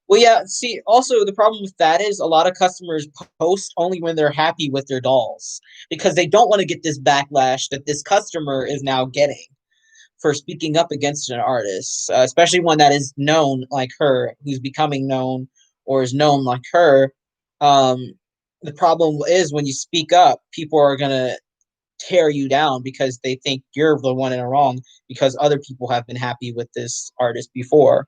Well, yeah. See, also the problem with that is a lot of customers post only when they're happy with their dolls because they don't want to get this backlash that this customer is now getting for speaking up against an artist, especially one that is known like her, who's becoming known or is known like her. Um, the problem is when you speak up, people are gonna tear you down because they think you're the one in the wrong because other people have been happy with this artist before.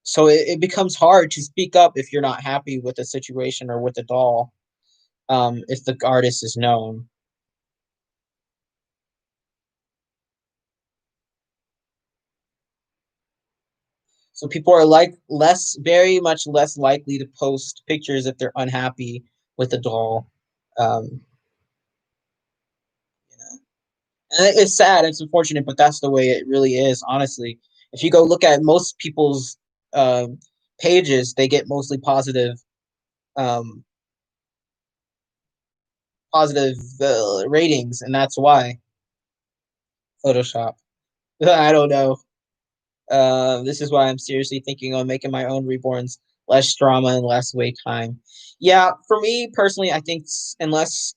So it becomes hard to speak up if you're not happy with a situation or with a doll. If the artist is known, so people are like less, very much less likely to post pictures if they're unhappy with the doll. Um, and it's sad, it's unfortunate, but that's the way it really is. Honestly, if you go look at most people's um, pages, they get mostly um, positive ratings, and that's why Photoshop. I don't know. This is why I'm seriously thinking on making my own reborns, less drama and less wait time. Yeah, for me personally, I think unless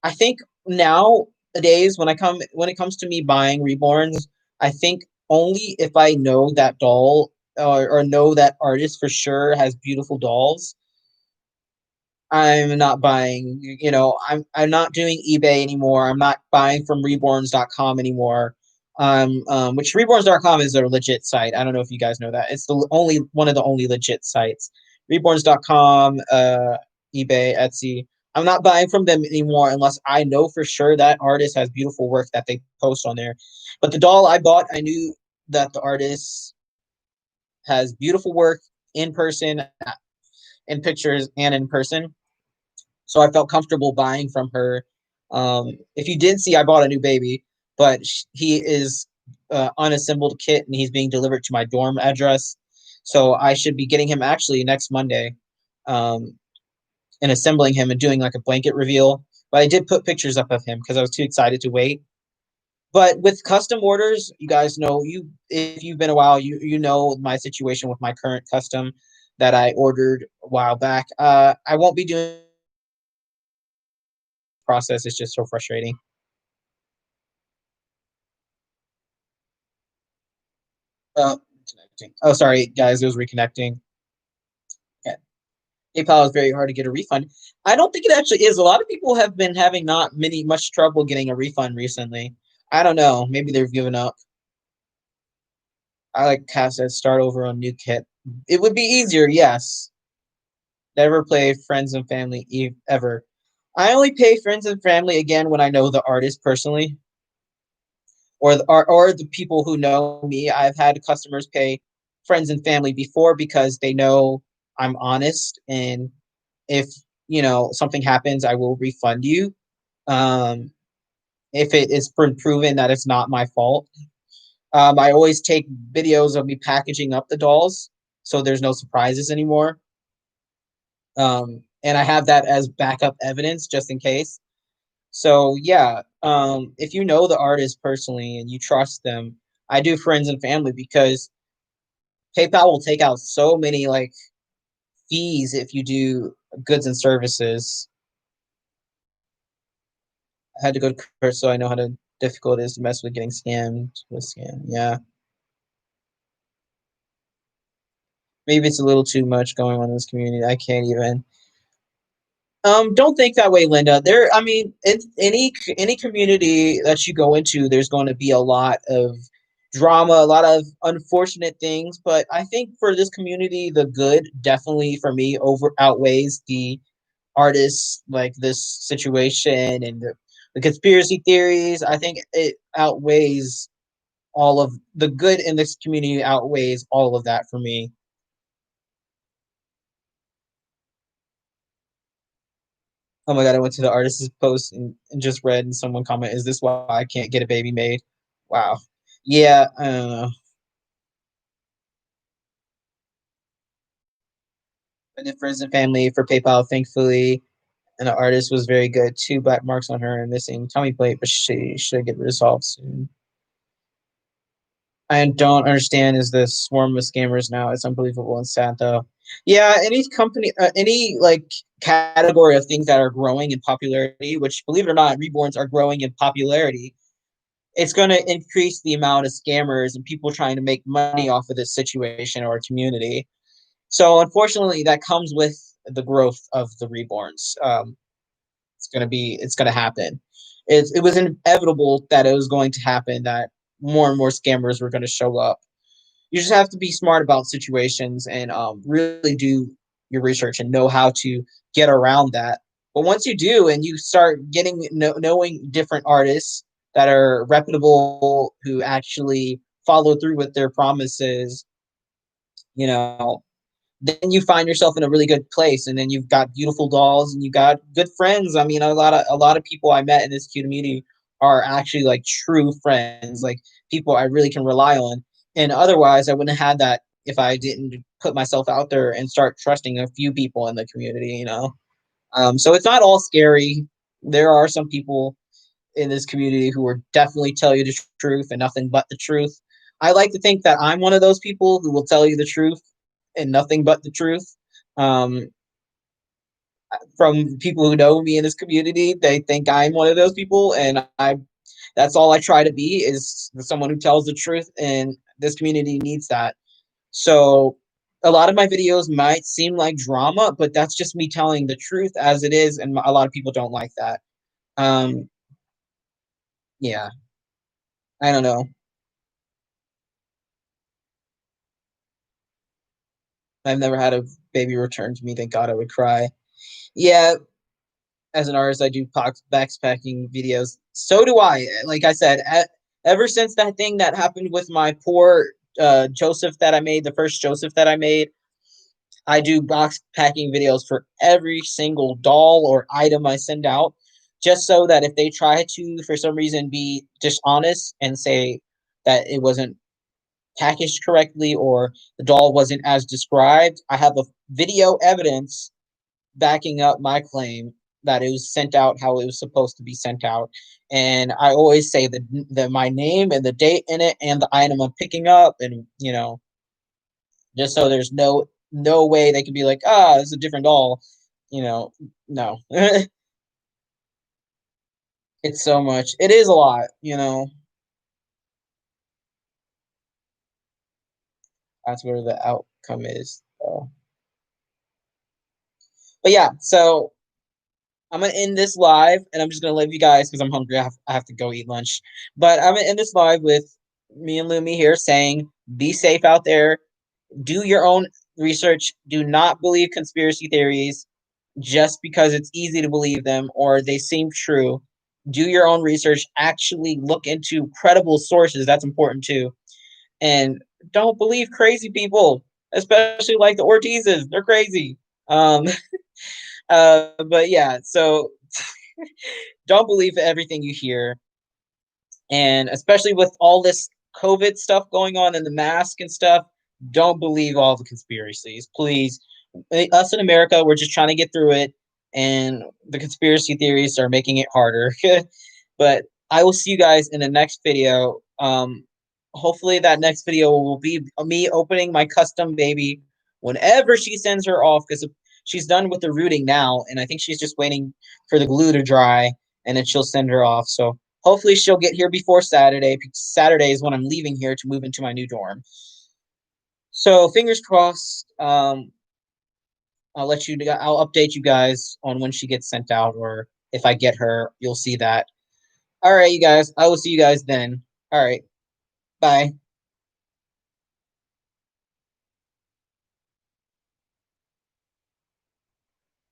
I think nowadays when it comes to me buying reborns, I think only if I know that doll or know that artist for sure has beautiful dolls. I'm not buying, I'm not doing eBay anymore. I'm not buying from reborns.com anymore. Which reborns.com is a legit site. I don't know if you guys know that. It's the only one of the only legit sites. Reborns.com, eBay, Etsy. I'm not buying from them anymore unless I know for sure that artist has beautiful work that they post on there. But the doll I bought, I knew that the artist has beautiful work in person, in pictures, and in person, so I felt comfortable buying from her. If you didn't see, I bought a new baby, but he is unassembled kit and he's being delivered to my dorm address. So I should be getting him actually next Monday, um, and assembling him and doing like a blanket reveal. But I did put pictures up of him because I was too excited to wait. But with custom orders, you guys know, you if you've been a while, you know my situation with my current custom that I ordered a while back. I won't be doing process. It's just so frustrating. Connecting. Oh, sorry, guys, it was reconnecting. Okay. PayPal is very hard to get a refund. I don't think it actually is. A lot of people have been having not many much trouble getting a refund recently. I don't know. Maybe they've given up. I like Cass said start over on new kit. It would be easier, yes. Never play friends and family ever. I only pay friends and family again when I know the artist personally, or the people who know me. I've had customers pay friends and family before because they know I'm honest, and if something happens, I will refund you. Um, if it is proven that it's not my fault. I always take videos of me packaging up the dolls, so there's no surprises anymore. And I have that as backup evidence just in case. So yeah, if you know the artist personally and you trust them, I do friends and family because PayPal will take out so many like fees if you do goods and services. I had to go to Chris so I know how to difficult it is to mess with getting scammed with scam. Yeah. Maybe it's a little too much going on in this community. I can't even. Don't think that way, Linda. I mean, it's any community that you go into, there's going to be a lot of drama, a lot of unfortunate things. But I think for this community, the good definitely for me over outweighs the artists like this situation and the conspiracy theories. I think it outweighs all of the good in this community outweighs all of that for me. Oh my god, I went to the artist's post and just read and someone comment, "Is this why I can't get a baby made?" Wow. Yeah, I don't know. And the friends and family for PayPal, thankfully. And the artist was very good. Two black marks on her and missing tummy plate, but she should get resolved soon. I don't understand is the swarm of scammers now. It's unbelievable and sad though. Yeah, any company, any like category of things that are growing in popularity, which believe it or not, reborns are growing in popularity. It's going to increase the amount of scammers and people trying to make money off of this situation or community. So unfortunately, that comes with the growth of the reborns. It's going to happen. It was inevitable that it was going to happen. That more and more scammers were going to show up. You just have to be smart about situations and really do your research and know how to get around that. But once you do, and you start getting knowing different artists that are reputable, who actually follow through with their promises, you know, then you find yourself in a really good place, and then you've got beautiful dolls and you got good friends. I mean, a lot of people I met in this community are actually like true friends, like people I really can rely on. And otherwise I wouldn't have had that if I didn't put myself out there and start trusting a few people in the community. So it's not all scary. There are some people in this community who will definitely tell you the truth and nothing but the truth. I like to think that I'm one of those people who will tell you the truth and nothing but the truth. Um, from people who know me in this community, they think I'm one of those people, and that's all I try to be, is someone who tells the truth, and this community needs that. So a lot of my videos might seem like drama, but that's just me telling the truth as it is, and a lot of people don't like that. Um, yeah, I don't know. I've never had a baby return to me. Thank God, I would cry. Yeah, as an artist, I do backpacking videos. So do I. Like I said, ever since that thing that happened with my poor Joseph that I made, the first Joseph that I made, I do box packing videos for every single doll or item I send out, just so that if they try to, for some reason, be dishonest and say that it wasn't packaged correctly or the doll wasn't as described, I have a video evidence backing up my claim that it was sent out how it was supposed to be sent out. And I always say the my name and the date in it and the item I'm picking up, and just so there's no way they could be like, it's a different doll. You know, no. It's so much. It is a lot. That's where the outcome is. So. But yeah, so I'm gonna end this live, and I'm just gonna leave you guys because I'm hungry. I have to go eat lunch. But I'm gonna end this live with me and Lumi here saying, "Be safe out there. Do your own research. Do not believe conspiracy theories just because it's easy to believe them or they seem true. Do your own research. Actually look into credible sources. That's important too. And don't believe crazy people, especially like the Ortizes. They're crazy. Um, but yeah, so don't believe everything you hear. And especially with all this COVID stuff going on and the mask and stuff, don't believe all the conspiracies. Please. Us in America, we're just trying to get through it, and the conspiracy theories are making it harder. But I will see you guys in the next video. Hopefully that next video will be me opening my custom baby whenever she sends her off, because she's done with the rooting now, and I think she's just waiting for the glue to dry, and then she'll send her off. So hopefully she'll get here before Saturday. Saturday is when I'm leaving here to move into my new dorm. So fingers crossed. I'll update you guys on when she gets sent out, or if I get her, you'll see that. All right, you guys. I will see you guys then. All right. Bye.